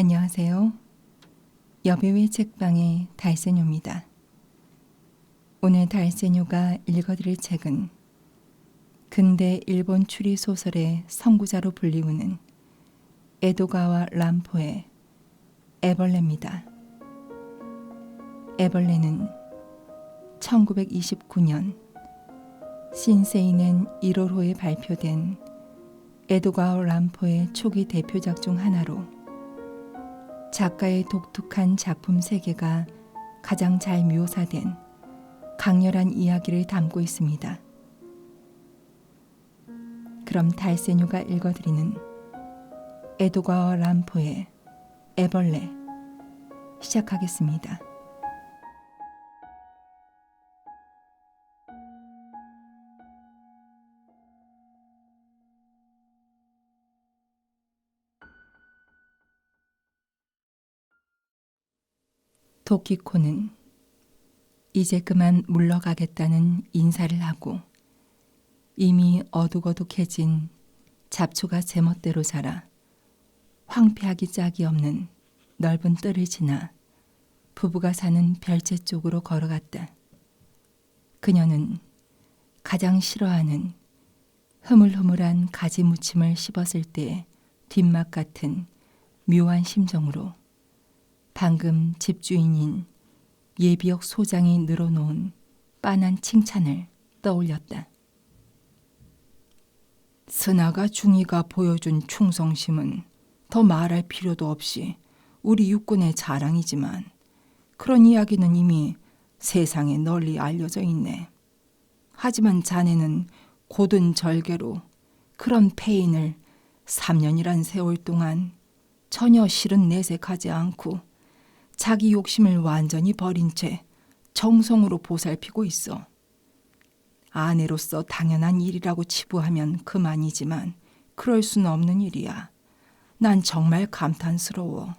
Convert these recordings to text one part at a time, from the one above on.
안녕하세요. 여배우의 책방의 달세뇨입니다. 오늘 달세뇨가 읽어드릴 책은 근대 일본 추리 소설의 선구자로 불리우는 에도가와 람포의 애벌레입니다. 애벌레는 1929년 신세이넨 1월호에 발표된 에도가와 람포의 초기 대표작 중 하나로 작가의 독특한 작품 세계가 가장 잘 묘사된 강렬한 이야기를 담고 있습니다. 그럼 달세뇨가 읽어드리는 에도가와 람포의 애벌레 시작하겠습니다. 도키코는 이제 그만 물러가겠다는 인사를 하고 이미 어둑어둑해진 잡초가 제멋대로 자라 황폐하기 짝이 없는 넓은 뜰을 지나 부부가 사는 별채 쪽으로 걸어갔다. 그녀는 가장 싫어하는 흐물흐물한 가지 무침을 씹었을 때의 뒷맛 같은 묘한 심정으로 방금 집주인인 예비역 소장이 늘어놓은 빤한 칭찬을 떠올렸다. 스나가 중이가 보여준 충성심은 더 말할 필요도 없이 우리 육군의 자랑이지만 그런 이야기는 이미 세상에 널리 알려져 있네. 하지만 자네는 고든 절개로 그런 패인을 3년이란 세월 동안 전혀 실은 내색하지 않고 자기 욕심을 완전히 버린 채 정성으로 보살피고 있어. 아내로서 당연한 일이라고 치부하면 그만이지만 그럴 수는 없는 일이야. 난 정말 감탄스러워.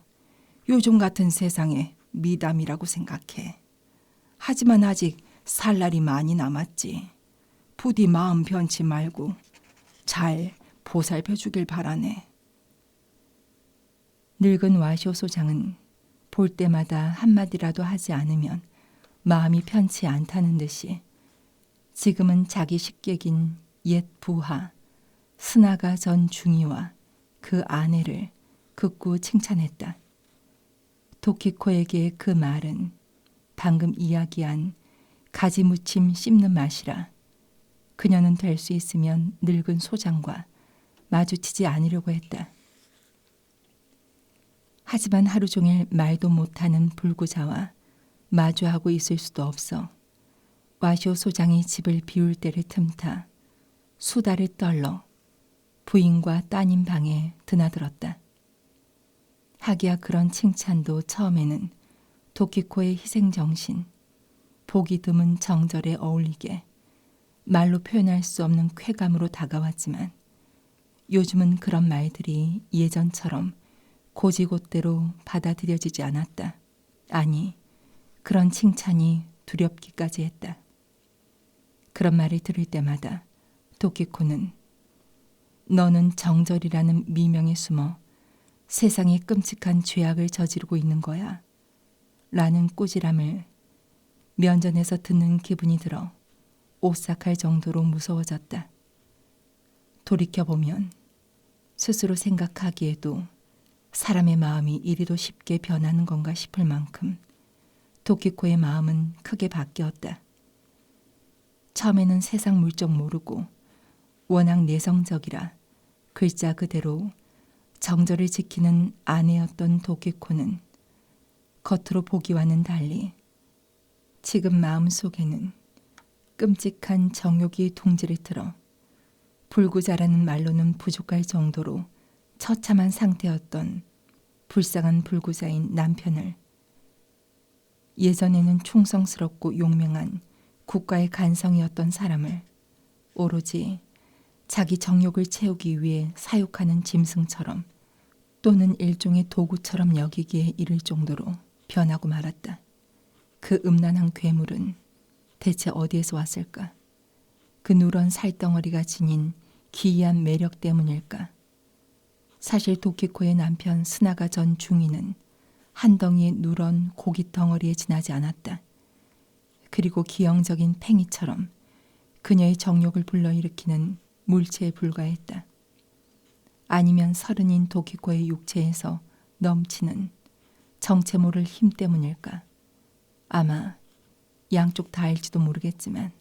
요즘 같은 세상에 미담이라고 생각해. 하지만 아직 살 날이 많이 남았지. 부디 마음 변치 말고 잘 보살펴 주길 바라네. 늙은 와쇼 소장은 볼 때마다 한마디라도 하지 않으면 마음이 편치 않다는 듯이 지금은 자기 식객인 옛 부하 스나가 전 중이와 그 아내를 극구 칭찬했다. 도키코에게 그 말은 방금 이야기한 가지 무침 씹는 맛이라 그녀는 될 수 있으면 늙은 소장과 마주치지 않으려고 했다. 하지만 하루 종일 말도 못하는 불구자와 마주하고 있을 수도 없어 와쇼 소장이 집을 비울 때를 틈타 수다를 떨러 부인과 따님 방에 드나들었다. 하기야 그런 칭찬도 처음에는 도키코의 희생정신, 보기 드문 정절에 어울리게 말로 표현할 수 없는 쾌감으로 다가왔지만 요즘은 그런 말들이 예전처럼 고지곳대로 받아들여지지 않았다. 아니, 그런 칭찬이 두렵기까지 했다. 그런 말을 들을 때마다 도키코는 너는 정절이라는 미명에 숨어 세상에 끔찍한 죄악을 저지르고 있는 거야 라는 꾸지람을 면전에서 듣는 기분이 들어 오싹할 정도로 무서워졌다. 돌이켜보면 스스로 생각하기에도 사람의 마음이 이리도 쉽게 변하는 건가 싶을 만큼 도키코의 마음은 크게 바뀌었다. 처음에는 세상 물정 모르고 워낙 내성적이라 글자 그대로 정절을 지키는 아내였던 도키코는 겉으로 보기와는 달리 지금 마음속에는 끔찍한 정욕이 둥지를 틀어 불구자라는 말로는 부족할 정도로 처참한 상태였던 불쌍한 불구자인 남편을 예전에는 충성스럽고 용맹한 국가의 간성이었던 사람을 오로지 자기 정욕을 채우기 위해 사육하는 짐승처럼 또는 일종의 도구처럼 여기기에 이를 정도로 변하고 말았다. 그 음란한 괴물은 대체 어디에서 왔을까? 그 누런 살덩어리가 지닌 기이한 매력 때문일까? 사실 도키코의 남편 스나가 전 중위는 한 덩이의 누런 고깃 덩어리에 지나지 않았다. 그리고 기형적인 팽이처럼 그녀의 정욕을 불러일으키는 물체에 불과했다. 아니면 서른인 도키코의 육체에서 넘치는 정체 모를 힘 때문일까. 아마 양쪽 다일지도 모르겠지만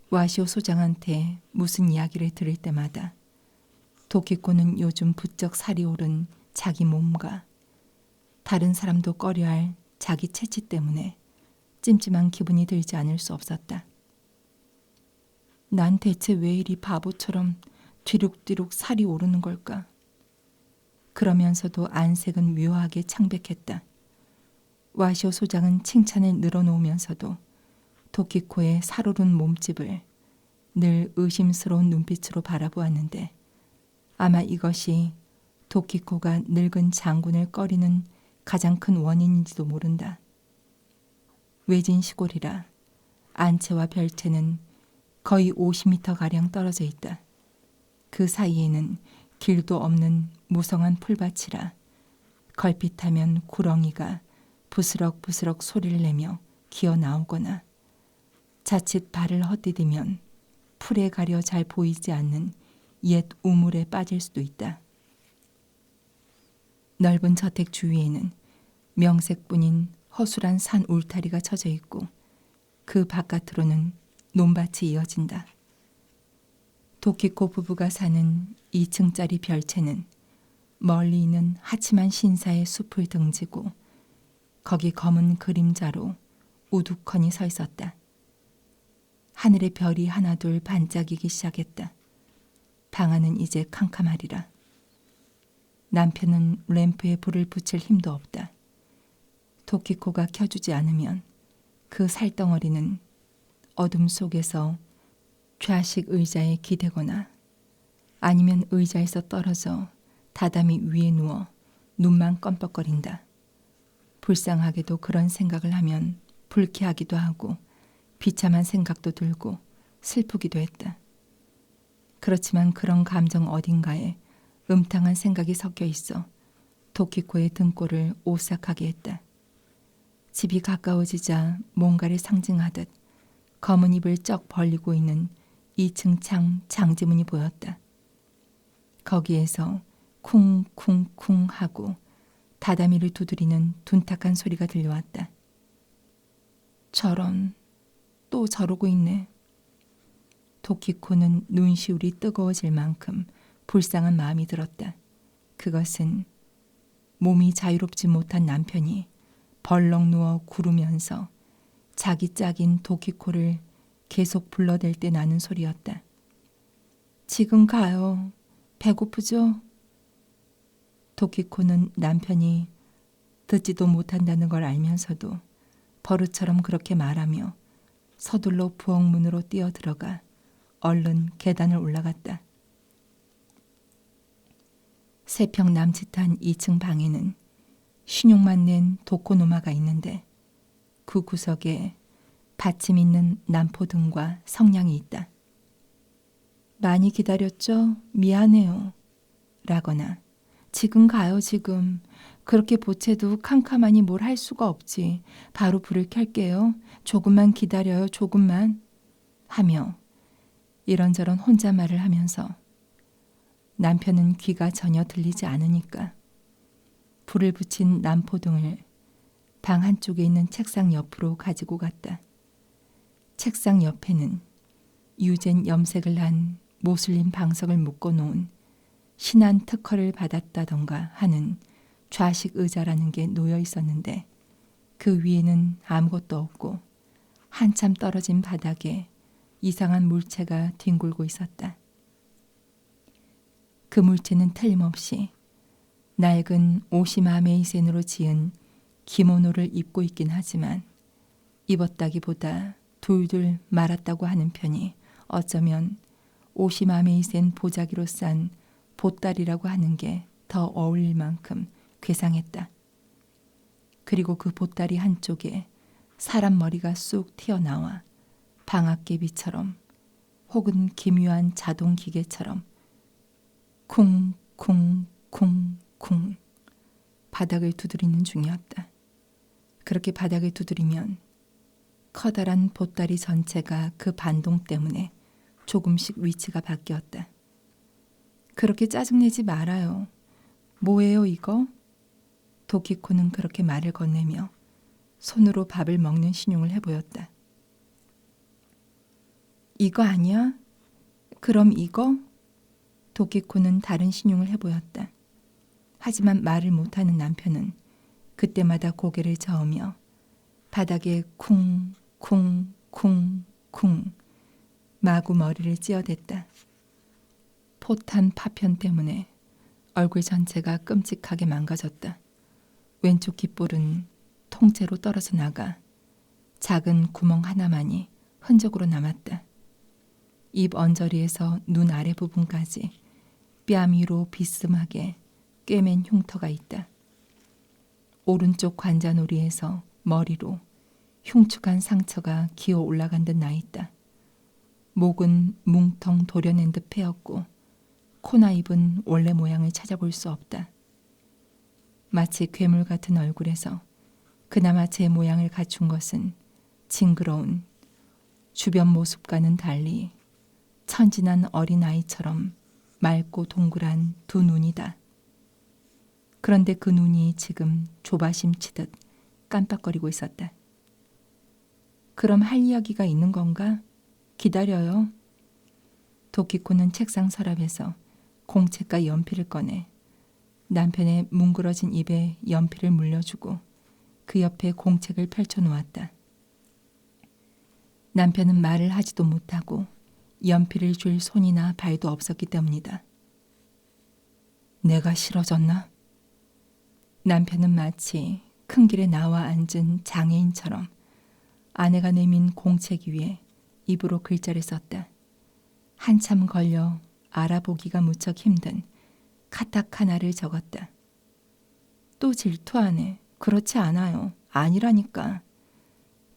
와시오 소장한테 무슨 이야기를 들을 때마다 도키코는 요즘 부쩍 살이 오른 자기 몸과 다른 사람도 꺼려할 자기 체치 때문에 찜찜한 기분이 들지 않을 수 없었다. 난 대체 왜 이리 바보처럼 뒤룩뒤룩 살이 오르는 걸까? 그러면서도 안색은 묘하게 창백했다. 와시오 소장은 칭찬을 늘어놓으면서도 도키코의 살오른 몸집을 늘 의심스러운 눈빛으로 바라보았는데 아마 이것이 도키코가 늙은 장군을 꺼리는 가장 큰 원인인지도 모른다. 외진 시골이라 안채와 별채는 거의 50m가량 떨어져 있다. 그 사이에는 길도 없는 무성한 풀밭이라 걸핏하면 구렁이가 부스럭부스럭 소리를 내며 기어 나오거나 자칫 발을 헛디디면 풀에 가려 잘 보이지 않는 옛 우물에 빠질 수도 있다. 넓은 저택 주위에는 명색뿐인 허술한 산 울타리가 쳐져 있고 그 바깥으로는 논밭이 이어진다. 도키코 부부가 사는 2층짜리 별채는 멀리 있는 하치만 신사의 숲을 등지고 거기 검은 그림자로 우두커니 서 있었다. 하늘의 별이 하나둘 반짝이기 시작했다. 방 안은 이제 캄캄하리라. 남편은 램프에 불을 붙일 힘도 없다. 도키코가 켜주지 않으면 그 살덩어리는 어둠 속에서 좌식 의자에 기대거나 아니면 의자에서 떨어져 다다미 위에 누워 눈만 껌뻑거린다. 불쌍하게도 그런 생각을 하면 불쾌하기도 하고 비참한 생각도 들고 슬프기도 했다. 그렇지만 그런 감정 어딘가에 음탕한 생각이 섞여 있어 도키코의 등골을 오싹하게 했다. 집이 가까워지자 뭔가를 상징하듯 검은 입을 쩍 벌리고 있는 2층 창 장지문이 보였다. 거기에서 쿵쿵쿵 하고 다다미를 두드리는 둔탁한 소리가 들려왔다. 저런, 또 저러고 있네. 도키코는 눈시울이 뜨거워질 만큼 불쌍한 마음이 들었다. 그것은 몸이 자유롭지 못한 남편이 벌렁 누워 구르면서 자기 짝인 도키코를 계속 불러댈 때 나는 소리였다. 지금 가요. 배고프죠? 도키코는 남편이 듣지도 못한다는 걸 알면서도 버릇처럼 그렇게 말하며 서둘러 부엌문으로 뛰어들어가 얼른 계단을 올라갔다. 세 평 남짓한 2층 방에는 신용만 낸 도코노마가 있는데 그 구석에 받침 있는 남포등과 성냥이 있다. 많이 기다렸죠? 미안해요. 라거나 지금 가요 지금. 그렇게 보채도 캄캄하니 뭘 할 수가 없지. 바로 불을 켤게요. 조금만 기다려요. 조금만. 하며 이런저런 혼잣말을 하면서 남편은 귀가 전혀 들리지 않으니까 불을 붙인 남포등을 방 한쪽에 있는 책상 옆으로 가지고 갔다. 책상 옆에는 유젠 염색을 한 모슬림 방석을 묶어놓은 신한 특허를 받았다던가 하는 좌식 의자라는 게 놓여 있었는데 그 위에는 아무것도 없고 한참 떨어진 바닥에 이상한 물체가 뒹굴고 있었다. 그 물체는 틀림없이 낡은 오시마 메이센으로 지은 기모노를 입고 있긴 하지만 입었다기보다 둘둘 말았다고 하는 편이 어쩌면 오시마 메이센 보자기로 싼 보따리라고 하는 게 더 어울릴 만큼 괴상했다. 그리고 그 보따리 한쪽에 사람 머리가 쑥 튀어나와 방앗개비처럼 혹은 기묘한 자동 기계처럼 쿵쿵쿵 바닥을 두드리는 중이었다. 그렇게 바닥을 두드리면 커다란 보따리 전체가 그 반동 때문에 조금씩 위치가 바뀌었다. 그렇게 짜증내지 말아요. 뭐예요 이거? 도키코는 그렇게 말을 건네며 손으로 밥을 먹는 신용을 해보였다. 이거 아니야? 그럼 이거? 도키코는 다른 신용을 해보였다. 하지만 말을 못하는 남편은 그때마다 고개를 저으며 바닥에 쿵쿵쿵쿵 마구 머리를 찧어댔다. 포탄 파편 때문에 얼굴 전체가 끔찍하게 망가졌다. 왼쪽 귓볼은 통째로 떨어져 나가 작은 구멍 하나만이 흔적으로 남았다. 입 언저리에서 눈 아래 부분까지 뺨 위로 비스듬하게 꿰맨 흉터가 있다. 오른쪽 관자놀이에서 머리로 흉측한 상처가 기어 올라간 듯 나 있다. 목은 뭉텅 도려낸 듯 패였고 코나입은 원래 모양을 찾아볼 수 없다. 마치 괴물 같은 얼굴에서 그나마 제 모양을 갖춘 것은 징그러운 주변 모습과는 달리 천진한 어린아이처럼 맑고 동그란 두 눈이다. 그런데 그 눈이 지금 조바심 치듯 깜빡거리고 있었다. 그럼 할 이야기가 있는 건가? 기다려요. 도키코는 책상 서랍에서 공책과 연필을 꺼내 남편의 뭉그러진 입에 연필을 물려주고 그 옆에 공책을 펼쳐놓았다. 남편은 말을 하지도 못하고 연필을 줄 손이나 발도 없었기 때문이다. 내가 싫어졌나? 남편은 마치 큰 길에 나와 앉은 장애인처럼 아내가 내민 공책 위에 입으로 글자를 썼다. 한참 걸려 알아보기가 무척 힘든 카타카나를 적었다. 또 질투하네. 그렇지 않아요. 아니라니까.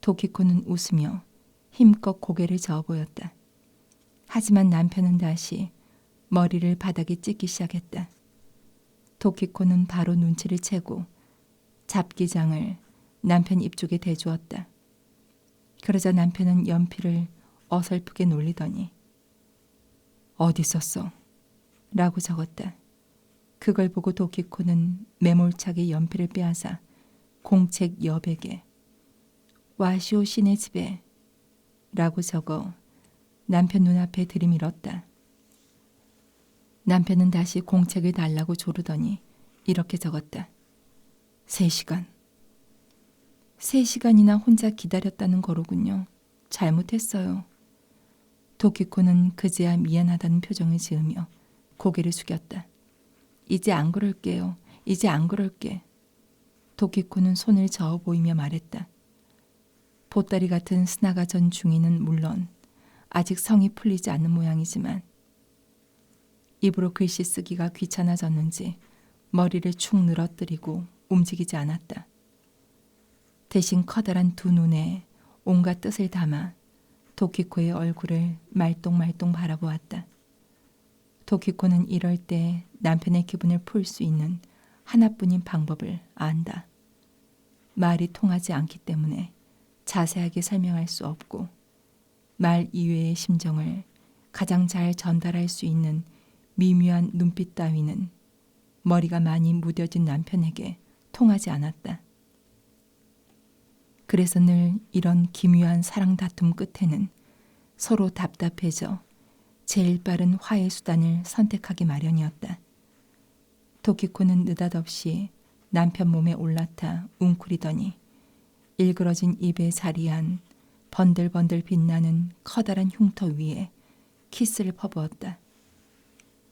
도키코는 웃으며 힘껏 고개를 저어 보였다. 하지만 남편은 다시 머리를 바닥에 찍기 시작했다. 도키코는 바로 눈치를 채고 잡기장을 남편 입 쪽에 대주었다. 그러자 남편은 연필을 어설프게 놀리더니 어디 썼어? 라고 적었다. 그걸 보고 도키코는 매몰차게 연필을 빼앗아 공책 여백에 와시오 씨네 집에 라고 적어 남편 눈앞에 들이밀었다. 남편은 다시 공책을 달라고 조르더니 이렇게 적었다. 3시간. 3시간이나 혼자 기다렸다는 거로군요. 잘못했어요. 도키코는 그제야 미안하다는 표정을 지으며 고개를 숙였다. 이제 안 그럴게요. 이제 안 그럴게. 도키코는 손을 저어 보이며 말했다. 보따리 같은 스나가 전 중이는 물론 아직 성이 풀리지 않는 모양이지만 입으로 글씨 쓰기가 귀찮아졌는지 머리를 축 늘어뜨리고 움직이지 않았다. 대신 커다란 두 눈에 온갖 뜻을 담아 도키코의 얼굴을 말똥말똥 바라보았다. 도키코는 이럴 때 남편의 기분을 풀 수 있는 하나뿐인 방법을 안다. 말이 통하지 않기 때문에 자세하게 설명할 수 없고 말 이외의 심정을 가장 잘 전달할 수 있는 미묘한 눈빛 따위는 머리가 많이 무뎌진 남편에게 통하지 않았다. 그래서 늘 이런 기묘한 사랑 다툼 끝에는 서로 답답해져 제일 빠른 화해 수단을 선택하기 마련이었다. 도키코는 느닷없이 남편 몸에 올라타 웅크리더니 일그러진 입에 자리한 번들번들 빛나는 커다란 흉터 위에 키스를 퍼부었다.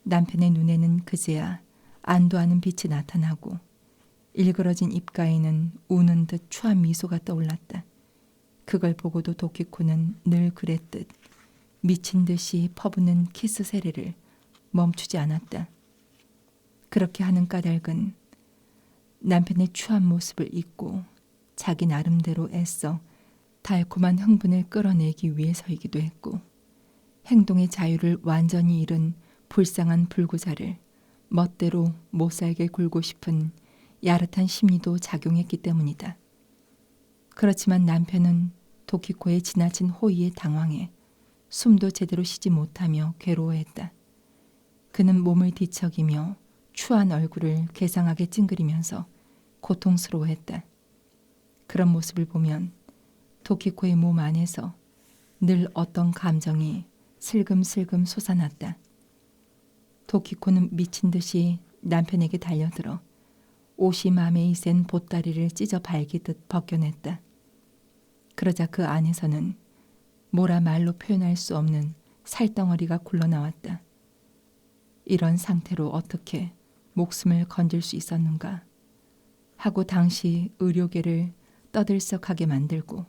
남편의 눈에는 그제야 안도하는 빛이 나타나고 일그러진 입가에는 우는 듯 추한 미소가 떠올랐다. 그걸 보고도 도키코는 늘 그랬듯 미친 듯이 퍼붓는 키스 세례를 멈추지 않았다. 그렇게 하는 까닭은 남편의 추한 모습을 잊고 자기 나름대로 애써 달콤한 흥분을 끌어내기 위해서이기도 했고 행동의 자유를 완전히 잃은 불쌍한 불구자를 멋대로 못살게 굴고 싶은 야릇한 심리도 작용했기 때문이다. 그렇지만 남편은 도키코의 지나친 호의에 당황해 숨도 제대로 쉬지 못하며 괴로워했다. 그는 몸을 뒤척이며 추한 얼굴을 괴상하게 찡그리면서 고통스러워했다. 그런 모습을 보면 도키코의 몸 안에서 늘 어떤 감정이 슬금슬금 솟아났다. 도키코는 미친 듯이 남편에게 달려들어 옷이 마매이 센 보따리를 찢어 발기듯 벗겨냈다. 그러자 그 안에서는 뭐라 말로 표현할 수 없는 살덩어리가 굴러나왔다. 이런 상태로 어떻게 목숨을 건질 수 있었는가 하고 당시 의료계를 떠들썩하게 만들고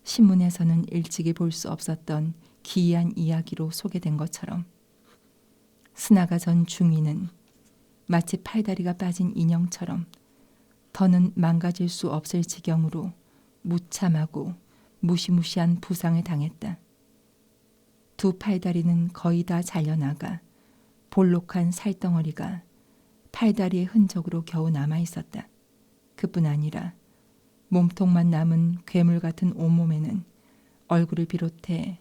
신문에서는 일찍이 볼 수 없었던 기이한 이야기로 소개된 것처럼 스나가 전 중위는 마치 팔다리가 빠진 인형처럼 더는 망가질 수 없을 지경으로 무참하고 무시무시한 부상을 당했다. 두 팔다리는 거의 다 잘려나가 볼록한 살덩어리가 팔다리의 흔적으로 겨우 남아있었다. 그뿐 아니라 몸통만 남은 괴물 같은 온몸에는 얼굴을 비롯해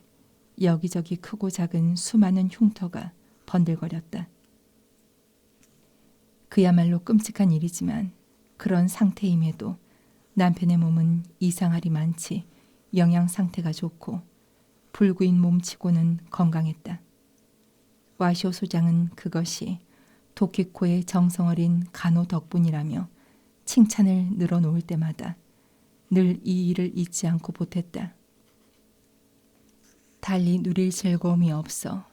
여기저기 크고 작은 수많은 흉터가 번들거렸다. 그야말로 끔찍한 일이지만 그런 상태임에도 남편의 몸은 이상하리 많지 영양 상태가 좋고 불구인 몸치고는 건강했다. 와시오 소장은 그것이 도키코의 정성어린 간호 덕분이라며 칭찬을 늘어놓을 때마다 늘 이 일을 잊지 않고 보탰다. 달리 누릴 즐거움이 없어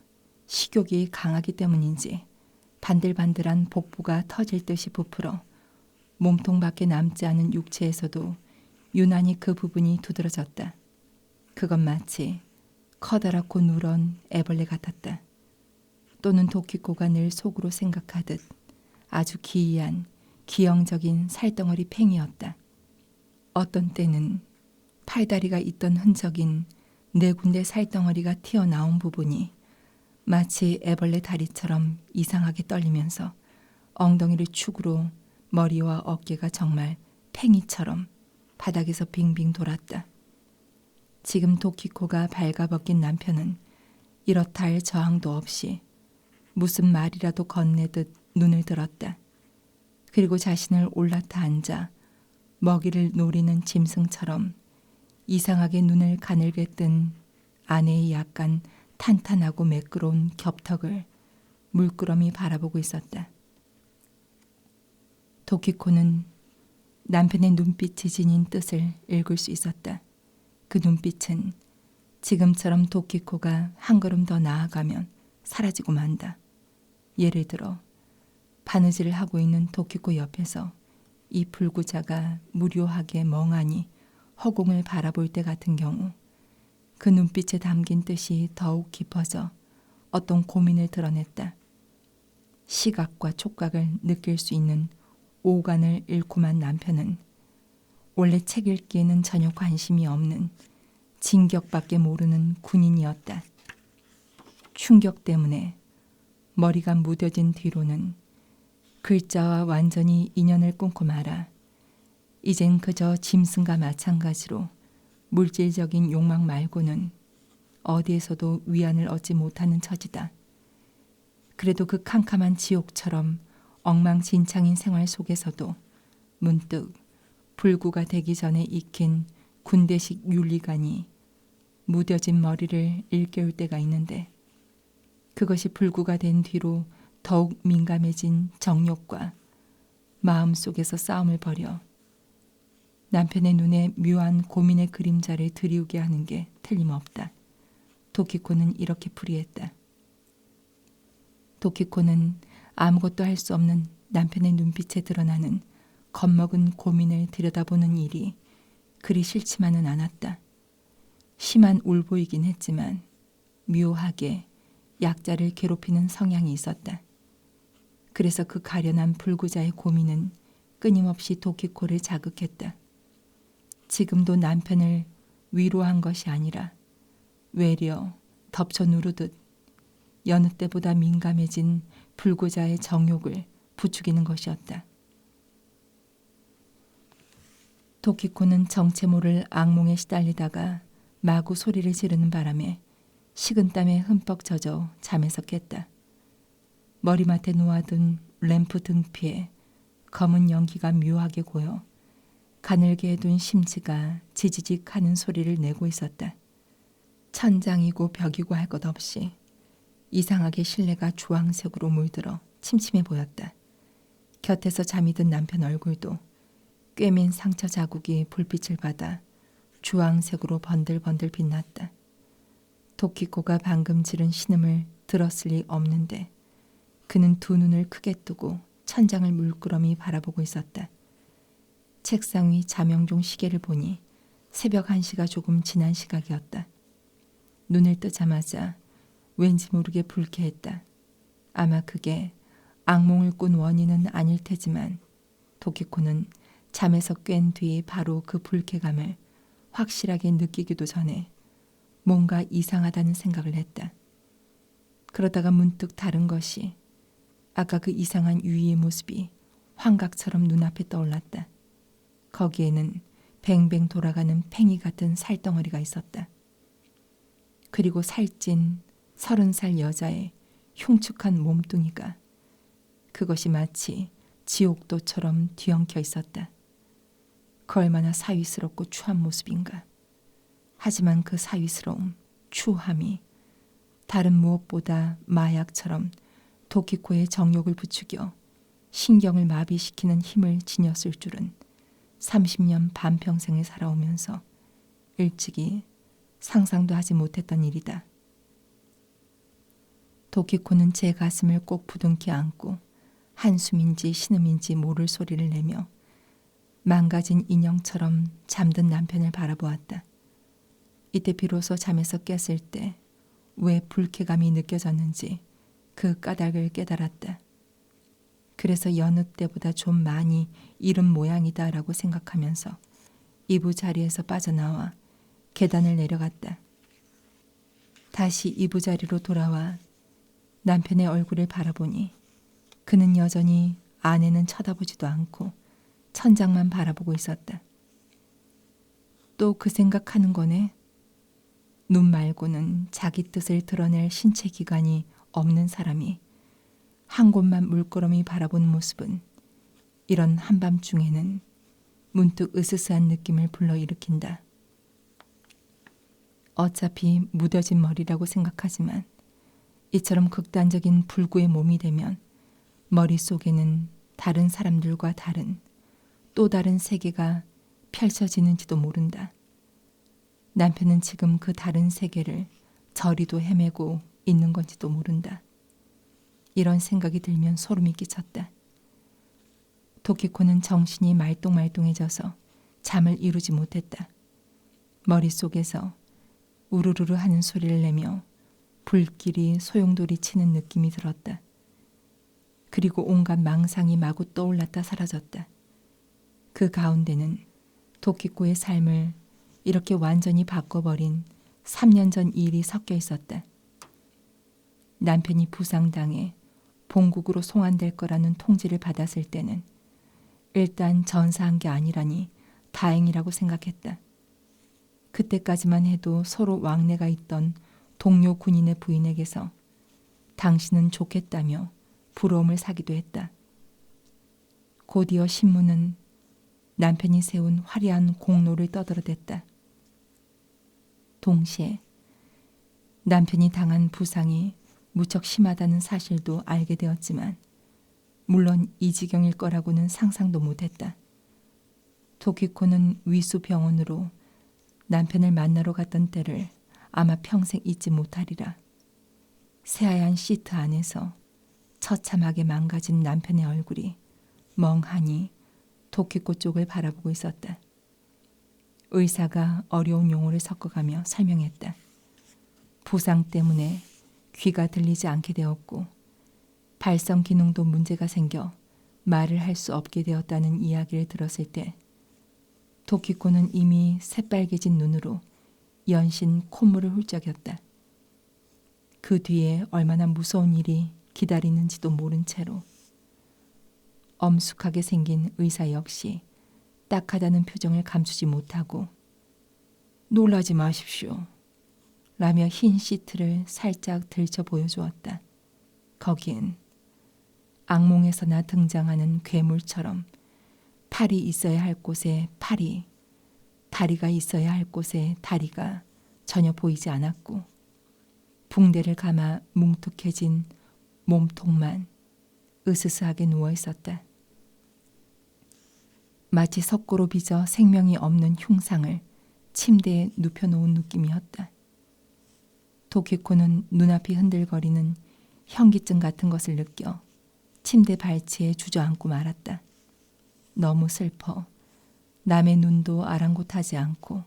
식욕이 강하기 때문인지 반들반들한 복부가 터질 듯이 부풀어 몸통밖에 남지 않은 육체에서도 유난히 그 부분이 두드러졌다. 그건 마치 커다랗고 누런 애벌레 같았다. 또는 도키코가 늘 속으로 생각하듯 아주 기이한 기형적인 살덩어리 팽이였다. 어떤 때는 팔다리가 있던 흔적인 네 군데 살덩어리가 튀어나온 부분이 마치 애벌레 다리처럼 이상하게 떨리면서 엉덩이를 축으로 머리와 어깨가 정말 팽이처럼 바닥에서 빙빙 돌았다. 지금 도키코가 발가벗긴 남편은 이렇다 할 저항도 없이 무슨 말이라도 건네듯 눈을 들었다. 그리고 자신을 올라타 앉아 먹이를 노리는 짐승처럼 이상하게 눈을 가늘게 뜬 아내의 약간 탄탄하고 매끄러운 겹턱을 물끄러미 바라보고 있었다. 도키코는 남편의 눈빛이 지닌 뜻을 읽을 수 있었다. 그 눈빛은 지금처럼 도키코가 한 걸음 더 나아가면 사라지고 만다. 예를 들어 바느질을 하고 있는 도키코 옆에서 이 불구자가 무료하게 멍하니 허공을 바라볼 때 같은 경우 그 눈빛에 담긴 뜻이 더욱 깊어져 어떤 고민을 드러냈다. 시각과 촉각을 느낄 수 있는 오감을 잃고만 남편은 원래 책 읽기에는 전혀 관심이 없는 진격밖에 모르는 군인이었다. 충격 때문에 머리가 무뎌진 뒤로는 글자와 완전히 인연을 끊고 말아 이젠 그저 짐승과 마찬가지로 물질적인 욕망 말고는 어디에서도 위안을 얻지 못하는 처지다. 그래도 그 캄캄한 지옥처럼 엉망진창인 생활 속에서도 문득 불구가 되기 전에 익힌 군대식 윤리관이 무뎌진 머리를 일깨울 때가 있는데 그것이 불구가 된 뒤로 더욱 민감해진 정욕과 마음속에서 싸움을 벌여 남편의 눈에 묘한 고민의 그림자를 드리우게 하는 게 틀림없다. 도키코는 이렇게 풀이했다. 도키코는 아무것도 할 수 없는 남편의 눈빛에 드러나는 겁먹은 고민을 들여다보는 일이 그리 싫지만은 않았다. 심한 울보이긴 했지만 묘하게 약자를 괴롭히는 성향이 있었다. 그래서 그 가련한 불구자의 고민은 끊임없이 도키코를 자극했다. 지금도 남편을 위로한 것이 아니라 외려 덮쳐 누르듯 여느 때보다 민감해진 불구자의 정욕을 부추기는 것이었다. 도키코는 정체 모를 악몽에 시달리다가 마구 소리를 지르는 바람에 식은땀에 흠뻑 젖어 잠에서 깼다. 머리맡에 놓아둔 램프 등피에 검은 연기가 묘하게 고여 가늘게 해둔 심지가 지지직 하는 소리를 내고 있었다. 천장이고 벽이고 할 것 없이 이상하게 실내가 주황색으로 물들어 침침해 보였다. 곁에서 잠이 든 남편 얼굴도 꿰맨 상처 자국이 불빛을 받아 주황색으로 번들번들 빛났다. 도키코가 방금 지른 신음을 들었을 리 없는데 그는 두 눈을 크게 뜨고 천장을 물끄러미 바라보고 있었다. 책상 위 자명종 시계를 보니 새벽 1시가 조금 지난 시각이었다. 눈을 뜨자마자 왠지 모르게 불쾌했다. 아마 그게 악몽을 꾼 원인은 아닐 테지만 도키코는 잠에서 깬 뒤 바로 그 불쾌감을 확실하게 느끼기도 전에 뭔가 이상하다는 생각을 했다. 그러다가 문득 다른 것이 아까 그 이상한 유이의 모습이 환각처럼 눈앞에 떠올랐다. 거기에는 뱅뱅 돌아가는 팽이 같은 살덩어리가 있었다. 그리고 살찐 30살 여자의 흉측한 몸뚱이가 그것이 마치 지옥도처럼 뒤엉켜 있었다. 그 얼마나 사위스럽고 추한 모습인가. 하지만 그 사위스러움, 추함이 다른 무엇보다 마약처럼 도키코의 정욕을 부추겨 신경을 마비시키는 힘을 지녔을 줄은 30년 반평생을 살아오면서 일찍이 상상도 하지 못했던 일이다. 도키코는 제 가슴을 꼭 부둥켜 안고 한숨인지 신음인지 모를 소리를 내며 망가진 인형처럼 잠든 남편을 바라보았다. 이때 비로소 잠에서 깼을 때 왜 불쾌감이 느껴졌는지 그 까닭을 깨달았다. 그래서 여느 때보다 좀 많이 이른 모양이다라고 생각하면서 이부 자리에서 빠져나와 계단을 내려갔다. 다시 이부 자리로 돌아와 남편의 얼굴을 바라보니 그는 여전히 아내는 쳐다보지도 않고 천장만 바라보고 있었다. 또 그 생각하는 거네. 눈 말고는 자기 뜻을 드러낼 신체 기관이 없는 사람이 한 곳만 물끄러미 바라보는 모습은 이런 한밤중에는 문득 으스스한 느낌을 불러일으킨다. 어차피 무뎌진 머리라고 생각하지만 이처럼 극단적인 불구의 몸이 되면 머릿속에는 다른 사람들과 다른 또 다른 세계가 펼쳐지는지도 모른다. 남편은 지금 그 다른 세계를 저리도 헤매고 있는 건지도 모른다. 이런 생각이 들면 소름이 끼쳤다. 도키코는 정신이 말똥말똥해져서 잠을 이루지 못했다. 머릿속에서 우르르르 하는 소리를 내며 불길이 소용돌이 치는 느낌이 들었다. 그리고 온갖 망상이 마구 떠올랐다 사라졌다. 그 가운데는 도키코의 삶을 이렇게 완전히 바꿔버린 3년 전 일이 섞여 있었다. 남편이 부상당해 본국으로 송환될 거라는 통지를 받았을 때는 일단 전사한 게 아니라니 다행이라고 생각했다. 그때까지만 해도 서로 왕래가 있던 동료 군인의 부인에게서 당신은 좋겠다며 부러움을 사기도 했다. 곧이어 신문은 남편이 세운 화려한 공로를 떠들어댔다. 동시에 남편이 당한 부상이 무척 심하다는 사실도 알게 되었지만 물론 이 지경일 거라고는 상상도 못했다. 도키코는 위수 병원으로 남편을 만나러 갔던 때를 아마 평생 잊지 못하리라. 새하얀 시트 안에서 처참하게 망가진 남편의 얼굴이 멍하니 도키코 쪽을 바라보고 있었다. 의사가 어려운 용어를 섞어가며 설명했다. 부상 때문에 귀가 들리지 않게 되었고 발성 기능도 문제가 생겨 말을 할 수 없게 되었다는 이야기를 들었을 때 도키코는 이미 새빨개진 눈으로 연신 콧물을 훌쩍였다. 그 뒤에 얼마나 무서운 일이 기다리는지도 모른 채로 엄숙하게 생긴 의사 역시 딱하다는 표정을 감추지 못하고 놀라지 마십시오 라며 흰 시트를 살짝 들쳐 보여주었다. 거기엔 악몽에서나 등장하는 괴물처럼 팔이 있어야 할 곳에 팔이, 다리가 있어야 할 곳에 다리가 전혀 보이지 않았고 붕대를 감아 뭉툭해진 몸통만 으스스하게 누워 있었다. 마치 석고로 빚어 생명이 없는 흉상을 침대에 눕혀놓은 느낌이었다. 도키코는 눈앞이 흔들거리는 현기증 같은 것을 느껴 침대 발치에 주저앉고 말았다. 너무 슬퍼 남의 눈도 아랑곳하지 않고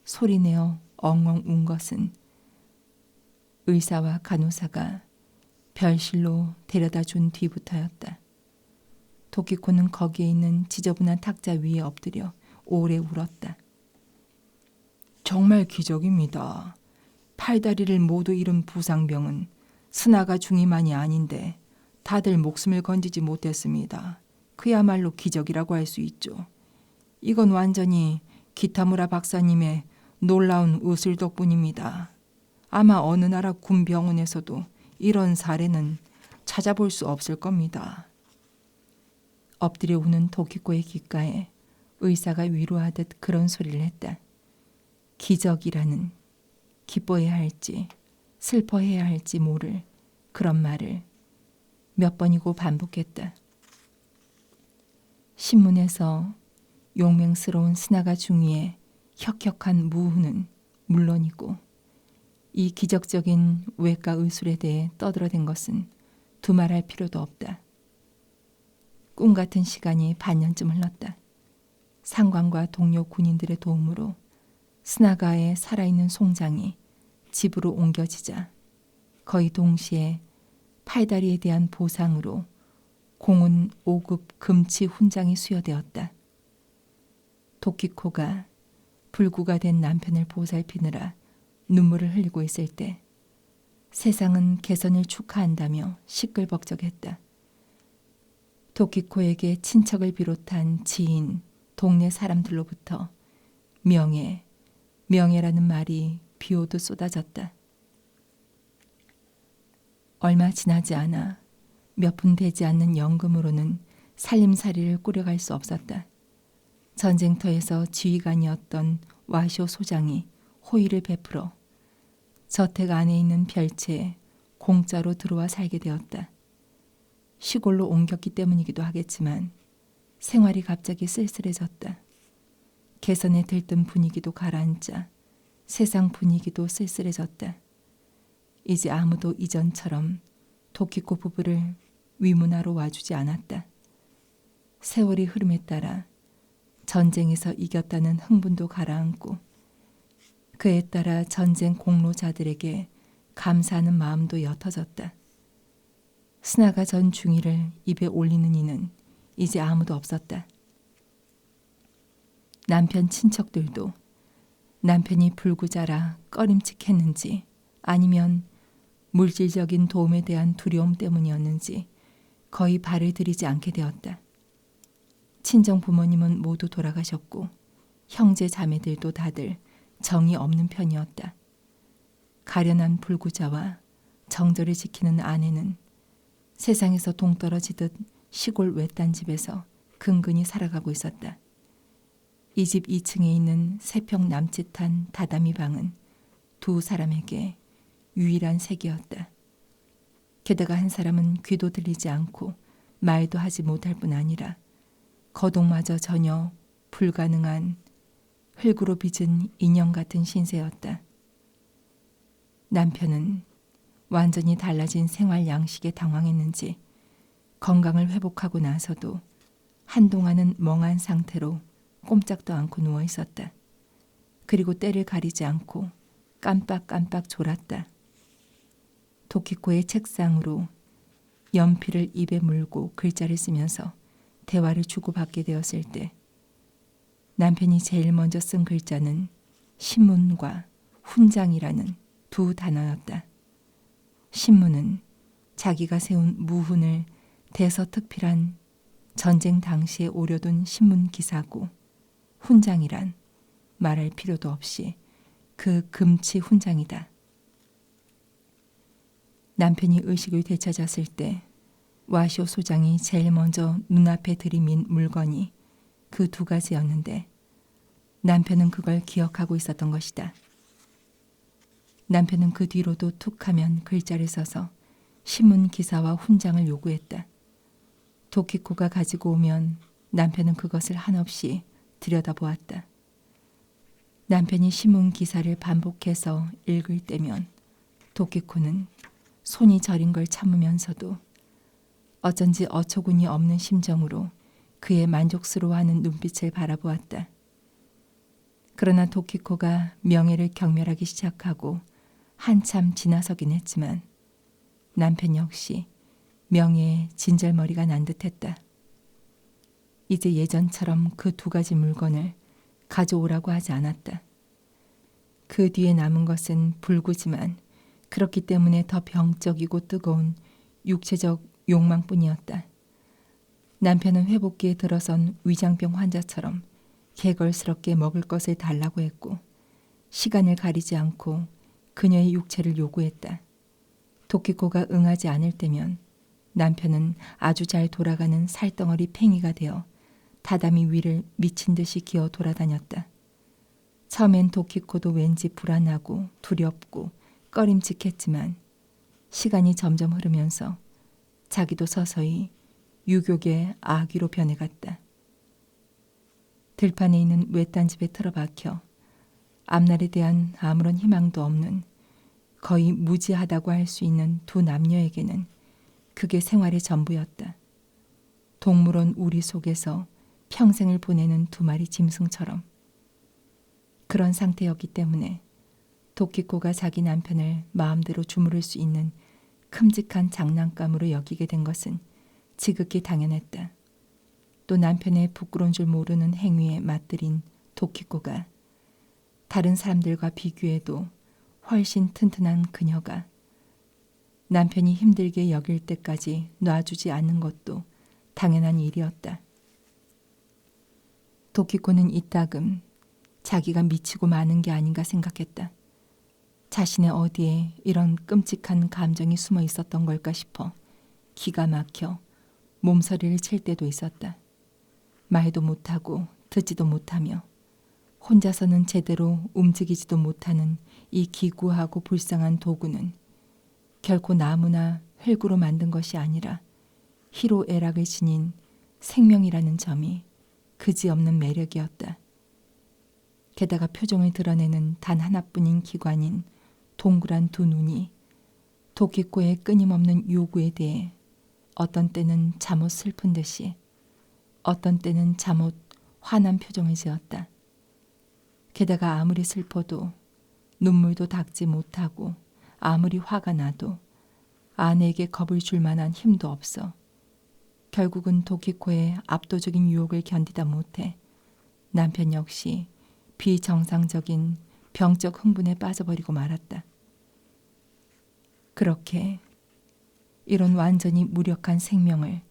소리내어 엉엉 운 것은 의사와 간호사가 별실로 데려다 준 뒤부터였다. 도키코는 거기에 있는 지저분한 탁자 위에 엎드려 오래 울었다. 정말 기적입니다. 팔다리를 모두 잃은 부상병은 스나가 중이만이 아닌데 다들 목숨을 건지지 못했습니다. 그야말로 기적이라고 할 수 있죠. 이건 완전히 기타무라 박사님의 놀라운 의술 덕분입니다. 아마 어느 나라 군 병원에서도 이런 사례는 찾아볼 수 없을 겁니다. 엎드려 우는 도키코의 귓가에 의사가 위로하듯 그런 소리를 했다. 기적이라는 기뻐해야 할지 슬퍼해야 할지 모를 그런 말을 몇 번이고 반복했다. 신문에서 용맹스러운 스나가 중위의 혁혁한 무후는 물론이고 이 기적적인 외과 의술에 대해 떠들어댄 것은 두말할 필요도 없다. 꿈 같은 시간이 반년쯤 흘렀다. 상관과 동료 군인들의 도움으로 스나가의 살아있는 송장이 집으로 옮겨지자 거의 동시에 팔다리에 대한 보상으로 공은 5급 금치 훈장이 수여되었다. 도키코가 불구가 된 남편을 보살피느라 눈물을 흘리고 있을 때 세상은 개선을 축하한다며 시끌벅적했다. 도키코에게 친척을 비롯한 지인, 동네 사람들로부터 명예라는 말이 비오듯 쏟아졌다. 얼마 지나지 않아 몇 푼 되지 않는 연금으로는 살림살이를 꾸려갈 수 없었다. 전쟁터에서 지휘관이었던 와쇼 소장이 호의를 베풀어 저택 안에 있는 별채에 공짜로 들어와 살게 되었다. 시골로 옮겼기 때문이기도 하겠지만 생활이 갑자기 쓸쓸해졌다. 개선에 들뜬 분위기도 가라앉자 세상 분위기도 쓸쓸해졌다. 이제 아무도 이전처럼 도키코 부부를 위문하러 와주지 않았다. 세월이 흐름에 따라 전쟁에서 이겼다는 흥분도 가라앉고 그에 따라 전쟁 공로자들에게 감사하는 마음도 옅어졌다. 스나가 전 중위를 입에 올리는 이는 이제 아무도 없었다. 남편 친척들도 남편이 불구자라 꺼림칙했는지 아니면 물질적인 도움에 대한 두려움 때문이었는지 거의 발을 들이지 않게 되었다. 친정 부모님은 모두 돌아가셨고 형제 자매들도 다들 정이 없는 편이었다. 가련한 불구자와 정절을 지키는 아내는 세상에서 동떨어지듯 시골 외딴 집에서 근근히 살아가고 있었다. 이 집 2층에 있는 3평 남짓한 다다미 방은 두 사람에게 유일한 색이었다. 게다가 한 사람은 귀도 들리지 않고 말도 하지 못할 뿐 아니라 거동마저 전혀 불가능한 흙으로 빚은 인형 같은 신세였다. 남편은 완전히 달라진 생활 양식에 당황했는지 건강을 회복하고 나서도 한동안은 멍한 상태로 꼼짝도 않고 누워 있었다. 그리고 때를 가리지 않고 깜빡깜빡 졸았다. 도키코의 책상으로 연필을 입에 물고 글자를 쓰면서 대화를 주고받게 되었을 때 남편이 제일 먼저 쓴 글자는 신문과 훈장이라는 두 단어였다. 신문은 자기가 세운 무훈을 대서특필한 전쟁 당시에 오려둔 신문 기사고, 훈장이란 말할 필요도 없이 그 금치 훈장이다. 남편이 의식을 되찾았을 때 와시오 소장이 제일 먼저 눈앞에 들이민 물건이 그 두 가지였는데 남편은 그걸 기억하고 있었던 것이다. 남편은 그 뒤로도 툭 하면 글자를 써서 신문 기사와 훈장을 요구했다. 도키코가 가지고 오면 남편은 그것을 한없이 들여다보았다. 남편이 신문 기사를 반복해서 읽을 때면 도키코는 손이 저린 걸 참으면서도 어쩐지 어처구니 없는 심정으로 그의 만족스러워하는 눈빛을 바라보았다. 그러나 도키코가 명예를 경멸하기 시작하고 한참 지나서긴 했지만 남편 역시 명예에 진절머리가 난 듯했다. 이제 예전처럼 그 두 가지 물건을 가져오라고 하지 않았다. 그 뒤에 남은 것은 불구지만 그렇기 때문에 더 병적이고 뜨거운 육체적 욕망뿐이었다. 남편은 회복기에 들어선 위장병 환자처럼 개걸스럽게 먹을 것을 달라고 했고 시간을 가리지 않고 그녀의 육체를 요구했다. 도키코가 응하지 않을 때면 남편은 아주 잘 돌아가는 살덩어리 팽이가 되어 다다미 위를 미친 듯이 기어 돌아다녔다. 처음엔 도키코도 왠지 불안하고 두렵고 꺼림칙했지만 시간이 점점 흐르면서 자기도 서서히 유욕의 아귀로 변해갔다. 들판에 있는 외딴 집에 틀어박혀 앞날에 대한 아무런 희망도 없는 거의 무지하다고 할 수 있는 두 남녀에게는 그게 생활의 전부였다. 동물원 우리 속에서 평생을 보내는 두 마리 짐승처럼. 그런 상태였기 때문에 도키코가 자기 남편을 마음대로 주무를 수 있는 큼직한 장난감으로 여기게 된 것은 지극히 당연했다. 또 남편의 부끄러운 줄 모르는 행위에 맞들인 도키코가 다른 사람들과 비교해도 훨씬 튼튼한 그녀가 남편이 힘들게 여길 때까지 놔주지 않는 것도 당연한 일이었다. 도키코는 이따금 자기가 미치고 마는 게 아닌가 생각했다. 자신의 어디에 이런 끔찍한 감정이 숨어 있었던 걸까 싶어 기가 막혀 몸서리를 칠 때도 있었다. 말도 못하고 듣지도 못하며 혼자서는 제대로 움직이지도 못하는 이 기구하고 불쌍한 도구는 결코 나무나 흙으로 만든 것이 아니라 희로애락을 지닌 생명이라는 점이 그지없는 매력이었다. 게다가 표정을 드러내는 단 하나뿐인 기관인 동그란 두 눈이 도키코의 끊임없는 요구에 대해 어떤 때는 잠옷 슬픈 듯이 어떤 때는 잠옷 화난 표정을 지었다. 게다가 아무리 슬퍼도 눈물도 닦지 못하고 아무리 화가 나도 아내에게 겁을 줄 만한 힘도 없어 결국은 도키코의 압도적인 유혹을 견디다 못해 남편 역시 비정상적인 병적 흥분에 빠져버리고 말았다. 그렇게 이런 완전히 무력한 생명을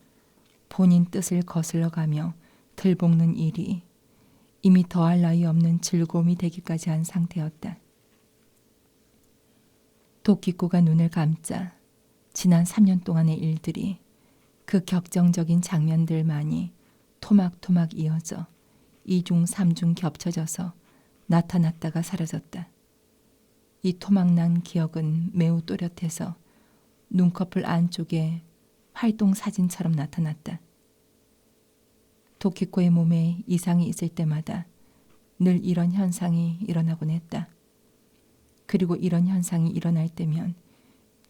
본인 뜻을 거슬러가며 들볶는 일이 이미 더할 나위 없는 즐거움이 되기까지 한 상태였다. 도키코가 눈을 감자 지난 3년 동안의 일들이 그 격정적인 장면들만이 토막토막 이어져 2중 3중 겹쳐져서 나타났다가 사라졌다. 이 토막난 기억은 매우 또렷해서 눈꺼풀 안쪽에 활동 사진처럼 나타났다. 도키코의 몸에 이상이 있을 때마다 늘 이런 현상이 일어나곤 했다. 그리고 이런 현상이 일어날 때면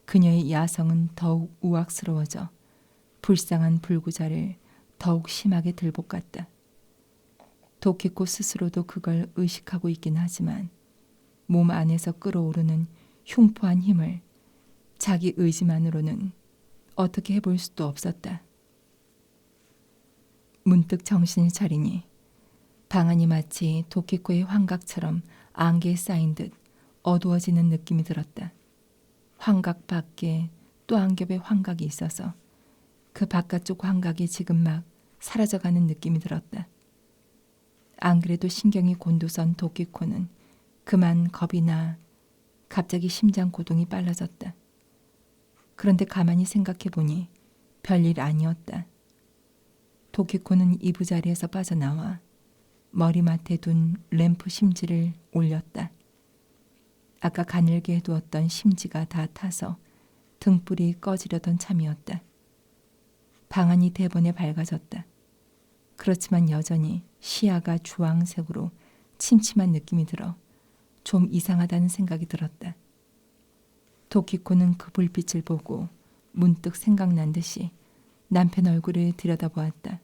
그녀의 야성은 더욱 우악스러워져 불쌍한 불구자를 더욱 심하게 들볶았다. 도키코 스스로도 그걸 의식하고 있긴 하지만 몸 안에서 끓어오르는 흉포한 힘을 자기 의지만으로는 어떻게 해볼 수도 없었다. 문득 정신을 차리니 방안이 마치 도키코의 환각처럼 안개에 쌓인 듯 어두워지는 느낌이 들었다. 환각 밖에 또 한 겹의 환각이 있어서 그 바깥쪽 환각이 지금 막 사라져가는 느낌이 들었다. 안 그래도 신경이 곤두선 도끼코는 그만 겁이 나 갑자기 심장 고동이 빨라졌다. 그런데 가만히 생각해 보니 별일 아니었다. 도끼코는 이부자리에서 빠져나와 머리맡에 둔 램프 심지를 올렸다. 아까 가늘게 두었던 심지가 다 타서 등불이 꺼지려던 참이었다. 방안이 대번에 밝아졌다. 그렇지만 여전히 시야가 주황색으로 침침한 느낌이 들어 좀 이상하다는 생각이 들었다. 도끼코는 그 불빛을 보고 문득 생각난 듯이 남편 얼굴을 들여다보았다.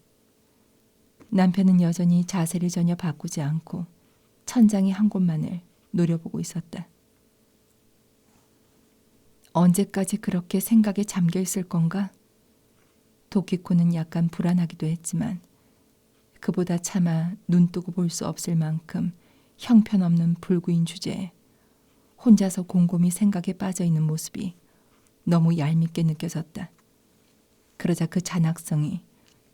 남편은 여전히 자세를 전혀 바꾸지 않고 천장의 한 곳만을 노려보고 있었다. 언제까지 그렇게 생각에 잠겨 있을 건가? 도끼코는 약간 불안하기도 했지만 그보다 차마 눈뜨고 볼 수 없을 만큼 형편없는 불구인 주제에 혼자서 곰곰이 생각에 빠져있는 모습이 너무 얄밉게 느껴졌다. 그러자 그 잔악성이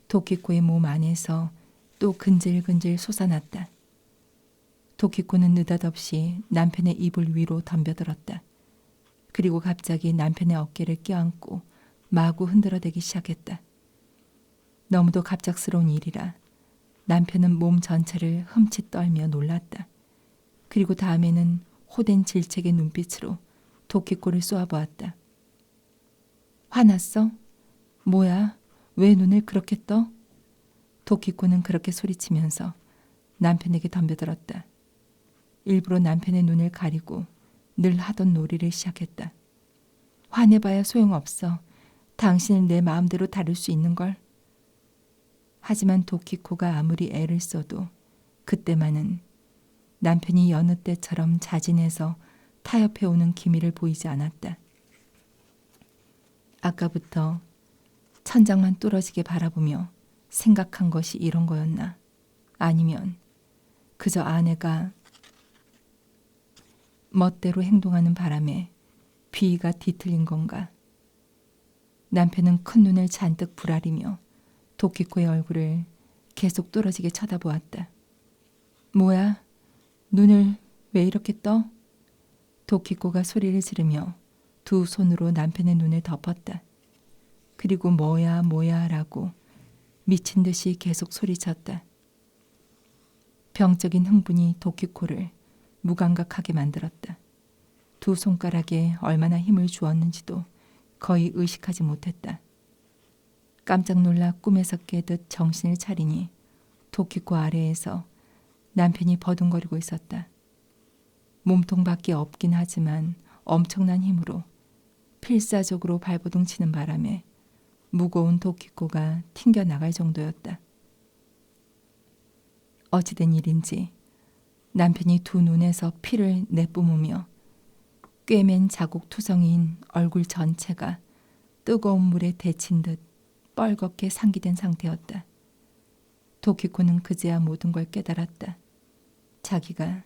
도끼코의 몸 안에서 또 근질근질 솟아났다. 도끼코는 느닷없이 남편의 이불 위로 덤벼들었다. 그리고 갑자기 남편의 어깨를 껴안고 마구 흔들어대기 시작했다. 너무도 갑작스러운 일이라 남편은 몸 전체를 흠칫 떨며 놀랐다. 그리고 다음에는 호된 질책의 눈빛으로 도끼코를 쏘아보았다. 화났어? 뭐야? 왜 눈을 그렇게 떠? 도끼코는 그렇게 소리치면서 남편에게 덤벼들었다. 일부러 남편의 눈을 가리고 늘 하던 놀이를 시작했다. 화내봐야 소용없어. 당신을 내 마음대로 다룰 수 있는걸. 하지만 도끼코가 아무리 애를 써도 그때만은 남편이 여느 때처럼 자진해서 타협해오는 기미를 보이지 않았다. 아까부터 천장만 뚫어지게 바라보며 생각한 것이 이런 거였나? 아니면 그저 아내가 멋대로 행동하는 바람에 비위가 뒤틀린 건가? 남편은 큰 눈을 잔뜩 부라리며 도끼코의 얼굴을 계속 뚫어지게 쳐다보았다. 뭐야? 눈을 왜 이렇게 떠? 도끼코가 소리를 지르며 두 손으로 남편의 눈을 덮었다. 그리고 뭐야 라고 미친 듯이 계속 소리쳤다. 병적인 흥분이 도끼코를 무감각하게 만들었다. 두 손가락에 얼마나 힘을 주었는지도 거의 의식하지 못했다. 깜짝 놀라 꿈에서 깨듯 정신을 차리니 도끼코 아래에서 남편이 버둥거리고 있었다. 몸통밖에 없긴 하지만 엄청난 힘으로 필사적으로 발버둥 치는 바람에 무거운 도끼코가 튕겨나갈 정도였다. 어찌된 일인지 남편이 두 눈에서 피를 내뿜으며 꿰맨 자국 투성이인 얼굴 전체가 뜨거운 물에 데친 듯 뻘겋게 상기된 상태였다. 도끼코는 그제야 모든 걸 깨달았다. 자기가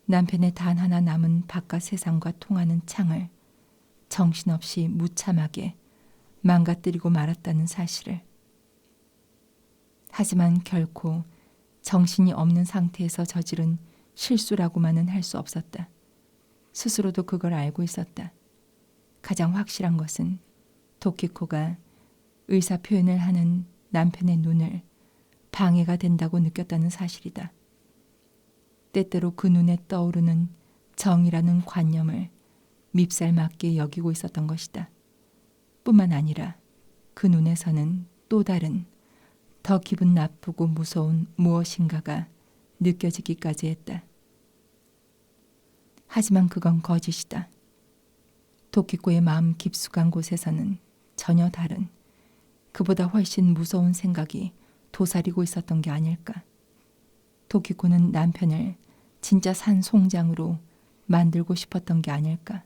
남편의 단 하나 남은 바깥 세상과 통하는 창을 정신없이 무참하게 망가뜨리고 말았다는 사실을. 하지만 결코 정신이 없는 상태에서 저지른 실수라고만은 할 수 없었다. 스스로도 그걸 알고 있었다. 가장 확실한 것은 도끼코가 의사 표현을 하는 남편의 눈을 방해가 된다고 느꼈다는 사실이다. 때때로 그 눈에 떠오르는 정이라는 관념을 밉살맞게 여기고 있었던 것이다. 뿐만 아니라 그 눈에서는 또 다른 더 기분 나쁘고 무서운 무엇인가가 느껴지기까지 했다. 하지만 그건 거짓이다. 도끼코의 마음 깊숙한 곳에서는 전혀 다른, 그보다 훨씬 무서운 생각이 도사리고 있었던 게 아닐까. 도끼코는 남편을 진짜 산송장으로 만들고 싶었던 게 아닐까.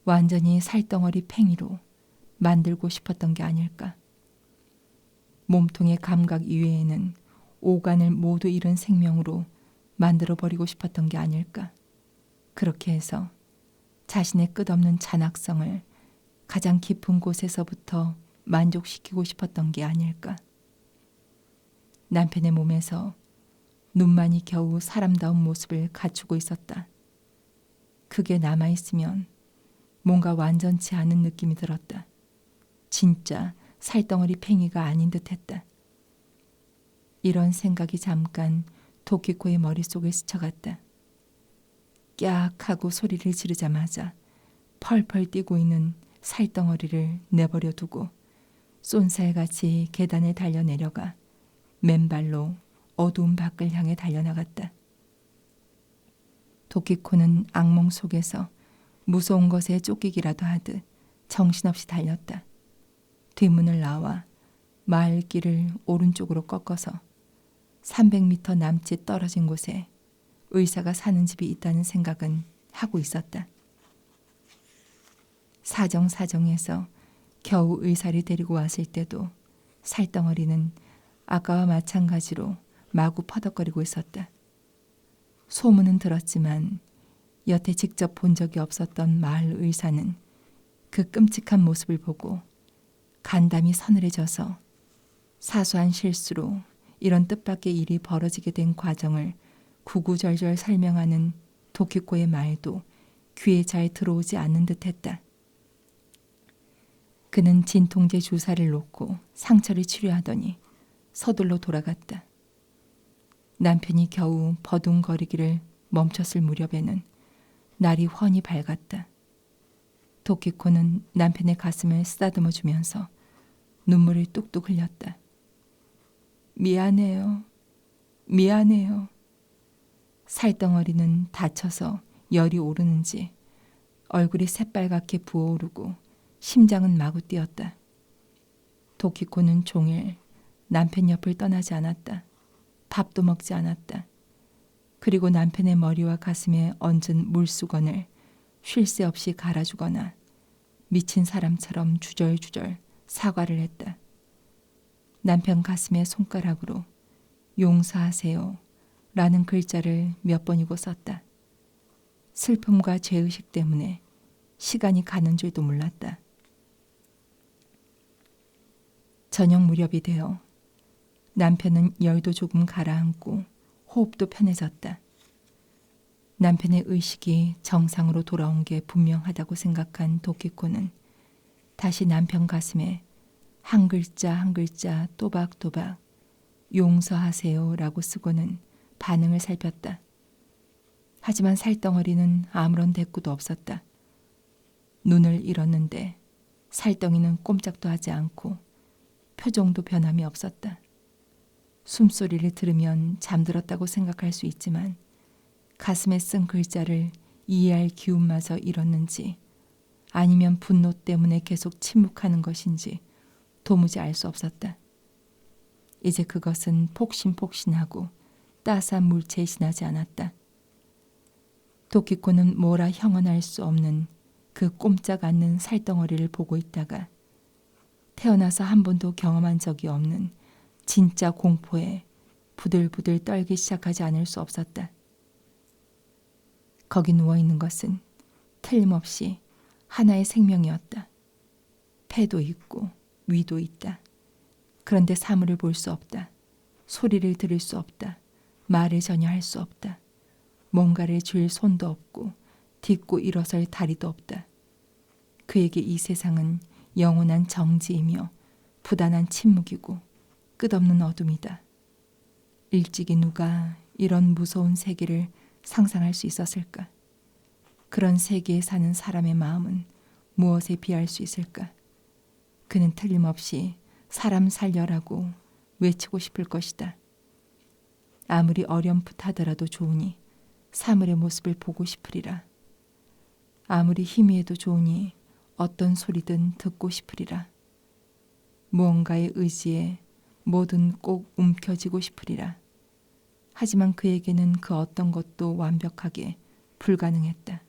완전히 살덩어리 팽이로 만들고 싶었던 게 아닐까. 몸통의 감각 이외에는 오간을 모두 잃은 생명으로 만들어버리고 싶었던 게 아닐까. 그렇게 해서 자신의 끝없는 잔악성을 가장 깊은 곳에서부터 만족시키고 싶었던 게 아닐까. 남편의 몸에서 눈만이 겨우 사람다운 모습을 갖추고 있었다. 그게 남아있으면 뭔가 완전치 않은 느낌이 들었다. 진짜 살덩어리 팽이가 아닌 듯했다. 이런 생각이 잠깐 도키코의 머릿속에 스쳐갔다. 깍 하고 소리를 지르자마자 펄펄 뛰고 있는 살덩어리를 내버려 두고 쏜살같이 계단을 달려 내려가 맨발로 어두운 밖을 향해 달려나갔다. 도키코는 악몽 속에서 무서운 것에 쫓기기라도 하듯 정신없이 달렸다. 뒷문을 나와 마을길을 오른쪽으로 꺾어서 300m 남짓 떨어진 곳에 의사가 사는 집이 있다는 생각은 하고 있었다. 사정사정해서 겨우 의사를 데리고 왔을 때도 살덩어리는 아까와 마찬가지로 마구 퍼덕거리고 있었다. 소문은 들었지만 여태 직접 본 적이 없었던 마을 의사는 그 끔찍한 모습을 보고 간담이 서늘해져서 사소한 실수로 이런 뜻밖의 일이 벌어지게 된 과정을 구구절절 설명하는 도키코의 말도 귀에 잘 들어오지 않는 듯했다. 그는 진통제 주사를 놓고 상처를 치료하더니 서둘러 돌아갔다. 남편이 겨우 버둥거리기를 멈췄을 무렵에는 날이 훤히 밝았다. 도키코는 남편의 가슴을 쓰다듬어 주면서 눈물을 뚝뚝 흘렸다. 미안해요. 미안해요. 살덩어리는 다쳐서 열이 오르는지 얼굴이 새빨갛게 부어오르고 심장은 마구 뛰었다. 도키코는 종일 남편 옆을 떠나지 않았다. 밥도 먹지 않았다. 그리고 남편의 머리와 가슴에 얹은 물수건을 쉴 새 없이 갈아주거나 미친 사람처럼 주절주절 사과를 했다. 남편 가슴에 손가락으로 용서하세요 라는 글자를 몇 번이고 썼다. 슬픔과 죄의식 때문에 시간이 가는 줄도 몰랐다. 저녁 무렵이 되어 남편은 열도 조금 가라앉고 호흡도 편해졌다. 남편의 의식이 정상으로 돌아온 게 분명하다고 생각한 도키코는 다시 남편 가슴에 한 글자 한 글자 또박또박 용서하세요 라고 쓰고는 반응을 살폈다. 하지만 살덩어리는 아무런 대꾸도 없었다. 눈을 잃었는데 살덩이는 꼼짝도 하지 않고 표정도 변함이 없었다. 숨소리를 들으면 잠들었다고 생각할 수 있지만 가슴에 쓴 글자를 이해할 기운마저 잃었는지 아니면 분노 때문에 계속 침묵하는 것인지 도무지 알 수 없었다. 이제 그것은 폭신폭신하고 따스한 물체에 지나지 않았다. 도키코는 뭐라 형언할 수 없는 그 꼼짝 않는 살덩어리를 보고 있다가 태어나서 한 번도 경험한 적이 없는 진짜 공포에 부들부들 떨기 시작하지 않을 수 없었다. 거기 누워있는 것은 틀림없이 하나의 생명이었다. 폐도 있고 위도 있다. 그런데 사물을 볼 수 없다. 소리를 들을 수 없다. 말을 전혀 할 수 없다. 뭔가를 쥘 손도 없고 딛고 일어설 다리도 없다. 그에게 이 세상은 영원한 정지이며 부단한 침묵이고 끝없는 어둠이다. 일찍이 누가 이런 무서운 세계를 상상할 수 있었을까? 그런 세계에 사는 사람의 마음은 무엇에 비할 수 있을까? 그는 틀림없이 사람 살려라고 외치고 싶을 것이다. 아무리 어렴풋하더라도 좋으니 사물의 모습을 보고 싶으리라. 아무리 희미해도 좋으니 어떤 소리든 듣고 싶으리라. 무언가의 의지에 뭐든 꼭 움켜쥐고 싶으리라. 하지만 그에게는 그 어떤 것도 완벽하게 불가능했다.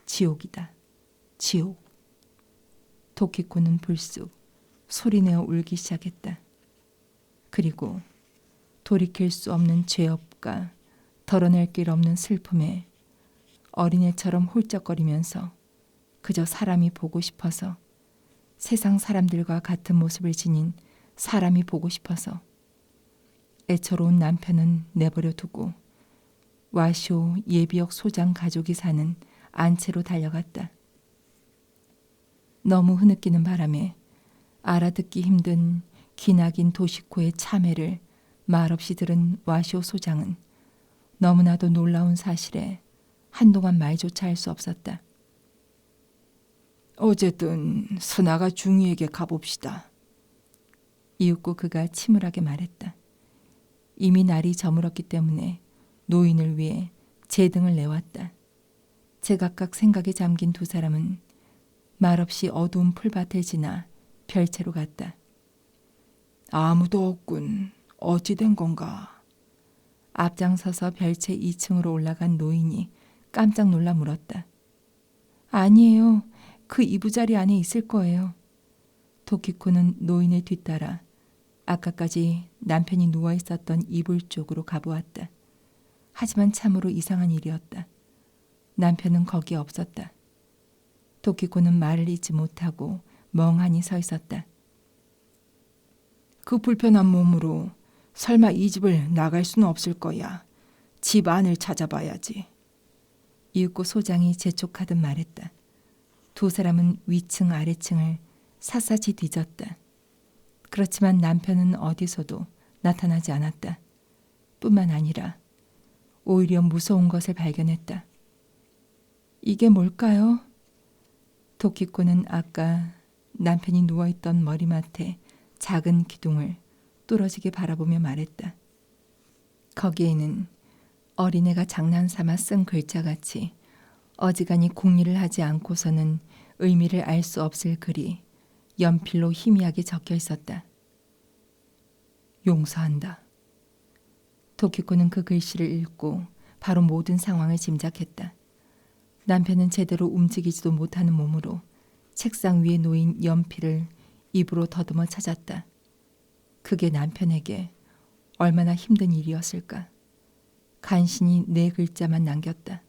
지옥이다. 지옥. 도키코는 불쑥 소리내어 울기 시작했다. 그리고 돌이킬 수 없는 죄업과 덜어낼 길 없는 슬픔에 어린애처럼 홀쩍거리면서 그저 사람이 보고 싶어서, 세상 사람들과 같은 모습을 지닌 사람이 보고 싶어서. 애처로운 남편은 내버려 두고 와쇼 예비역 소장 가족이 사는 안채로 달려갔다. 너무 흐느끼는 바람에 알아듣기 힘든 기나긴 도시코의 참회를 말없이 들은 와쇼 소장은 너무나도 놀라운 사실에 한동안 말조차 할 수 없었다. 어쨌든 선아가 중위에게 가봅시다. 이윽고 그가 침울하게 말했다. 이미 날이 저물었기 때문에 노인을 위해 제등을 내왔다. 제각각 생각에 잠긴 두 사람은 말없이 어두운 풀밭을 지나 별채로 갔다. 아무도 없군. 어찌 된 건가? 앞장서서 별채 2층으로 올라간 노인이 깜짝 놀라 물었다. 아니에요. 그 이부자리 안에 있을 거예요. 도키코는 노인을 뒤따라 아까까지 남편이 누워 있었던 이불 쪽으로 가보았다. 하지만 참으로 이상한 일이었다. 남편은 거기에 없었다. 도키코는 말을 잇지 못하고 멍하니 서 있었다. 그 불편한 몸으로 설마 이 집을 나갈 수는 없을 거야. 집 안을 찾아봐야지. 이윽고 소장이 재촉하듯 말했다. 두 사람은 위층 아래층을 샅샅이 뒤졌다. 그렇지만 남편은 어디서도 나타나지 않았다. 뿐만 아니라 오히려 무서운 것을 발견했다. 이게 뭘까요? 도키코는 아까 남편이 누워있던 머리맡에 작은 기둥을 뚫어지게 바라보며 말했다. 거기에는 어린애가 장난삼아 쓴 글자같이 어지간히 공리를 하지 않고서는 의미를 알 수 없을 글이 연필로 희미하게 적혀 있었다. 용서한다. 도키코는 그 글씨를 읽고 바로 모든 상황을 짐작했다. 남편은 제대로 움직이지도 못하는 몸으로 책상 위에 놓인 연필을 입으로 더듬어 찾았다. 그게 남편에게 얼마나 힘든 일이었을까. 간신히 4글자만 남겼다.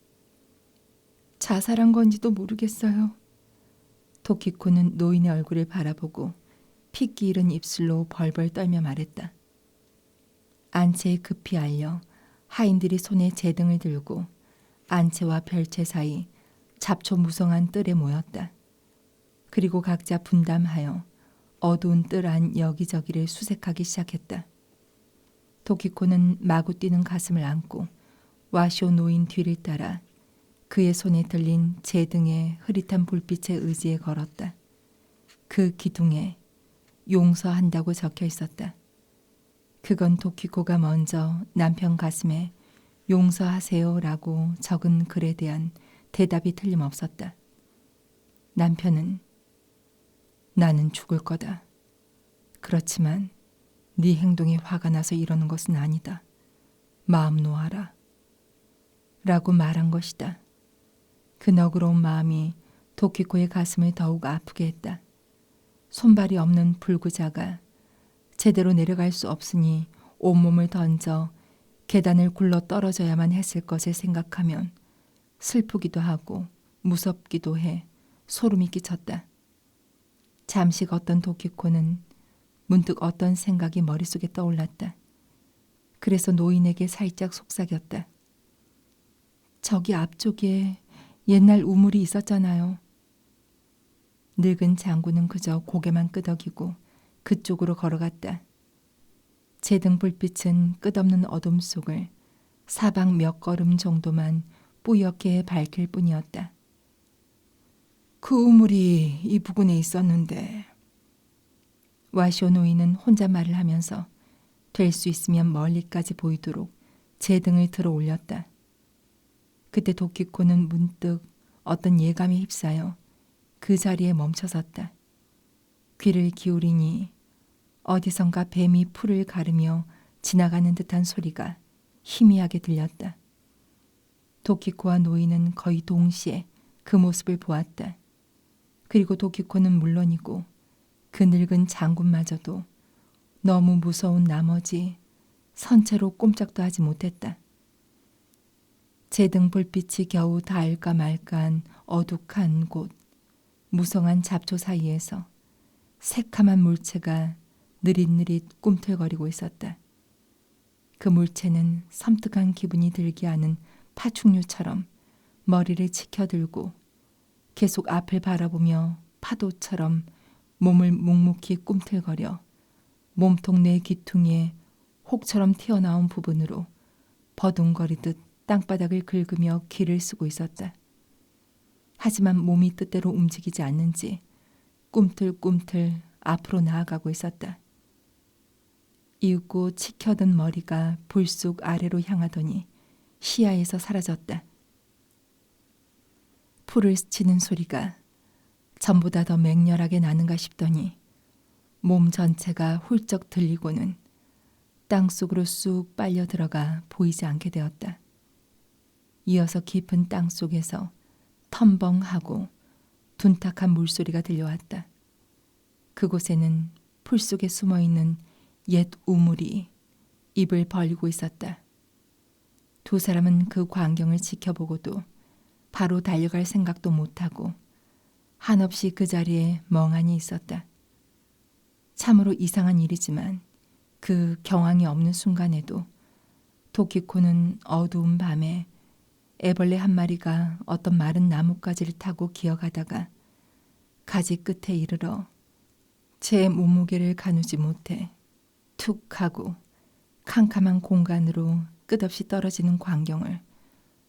자살한 건지도 모르겠어요. 도키코는 노인의 얼굴을 바라보고 핏기 잃은 입술로 벌벌 떨며 말했다. 안채에 급히 알려 하인들이 손에 제등을 들고 안채와 별채 사이 잡초무성한 뜰에 모였다. 그리고 각자 분담하여 어두운 뜰 안 여기저기를 수색하기 시작했다. 도키코는 마구 뛰는 가슴을 안고 와쇼 노인 뒤를 따라 그의 손에 들린 제등의 흐릿한 불빛의 의지에 걸었다. 그 기둥에 용서한다고 적혀 있었다. 그건 도키코가 먼저 남편 가슴에 용서하세요라고 적은 글에 대한 대답이 틀림없었다. 남편은 나는 죽을 거다. 그렇지만 네 행동에 화가 나서 이러는 것은 아니다. 마음 놓아라. 라고 말한 것이다. 그 너그러운 마음이 도키코의 가슴을 더욱 아프게 했다. 손발이 없는 불구자가 제대로 내려갈 수 없으니 온몸을 던져 계단을 굴러 떨어져야만 했을 것을 생각하면 슬프기도 하고 무섭기도 해 소름이 끼쳤다. 잠시 걷던 도키코는 문득 어떤 생각이 머릿속에 떠올랐다. 그래서 노인에게 살짝 속삭였다. 저기 앞쪽에 옛날 우물이 있었잖아요. 늙은 장군은 그저 고개만 끄덕이고 그쪽으로 걸어갔다. 제등 불빛은 끝없는 어둠 속을 사방 몇 걸음 정도만 뿌옇게 밝힐 뿐이었다. 그 우물이 이 부근에 있었는데. 와쇼 노인은 혼잣말을 하면서 될 수 있으면 멀리까지 보이도록 제등을 들어 올렸다. 그때 도키코는 문득 어떤 예감에 휩싸여 그 자리에 멈춰섰다. 귀를 기울이니 어디선가 뱀이 풀을 가르며 지나가는 듯한 소리가 희미하게 들렸다. 도키코와 노인은 거의 동시에 그 모습을 보았다. 그리고 도키코는 물론이고 그 늙은 장군마저도 너무 무서운 나머지 선체로 꼼짝도 하지 못했다. 제등 불빛이 겨우 닿을까 말까한 어둑한 곳, 무성한 잡초 사이에서 새카만 물체가 느릿느릿 꿈틀거리고 있었다. 그 물체는 섬뜩한 기분이 들게 하는 파충류처럼 머리를 치켜들고 계속 앞을 바라보며 파도처럼 몸을 묵묵히 꿈틀거려 몸통 내 귀퉁이에 혹처럼 튀어나온 부분으로 버둥거리듯 땅바닥을 긁으며 기를 쓰고 있었다. 하지만 몸이 뜻대로 움직이지 않는지 꿈틀꿈틀 앞으로 나아가고 있었다. 이윽고 치켜든 머리가 불쑥 아래로 향하더니 시야에서 사라졌다. 풀을 스치는 소리가 전보다 더 맹렬하게 나는가 싶더니 몸 전체가 훌쩍 들리고는 땅속으로 쑥 빨려 들어가 보이지 않게 되었다. 이어서 깊은 땅속에서 텀벙하고 둔탁한 물소리가 들려왔다. 그곳에는 풀 속에 숨어있는 옛 우물이 입을 벌리고 있었다. 두 사람은 그 광경을 지켜보고도 바로 달려갈 생각도 못하고 한없이 그 자리에 멍하니 있었다. 참으로 이상한 일이지만 그 경황이 없는 순간에도 도키코는 어두운 밤에 애벌레 한 마리가 어떤 마른 나뭇가지를 타고 기어가다가 가지 끝에 이르러 제 몸무게를 가누지 못해 툭 하고 캄캄한 공간으로 끝없이 떨어지는 광경을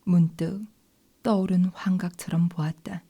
문득 떠오른 환각처럼 보았다.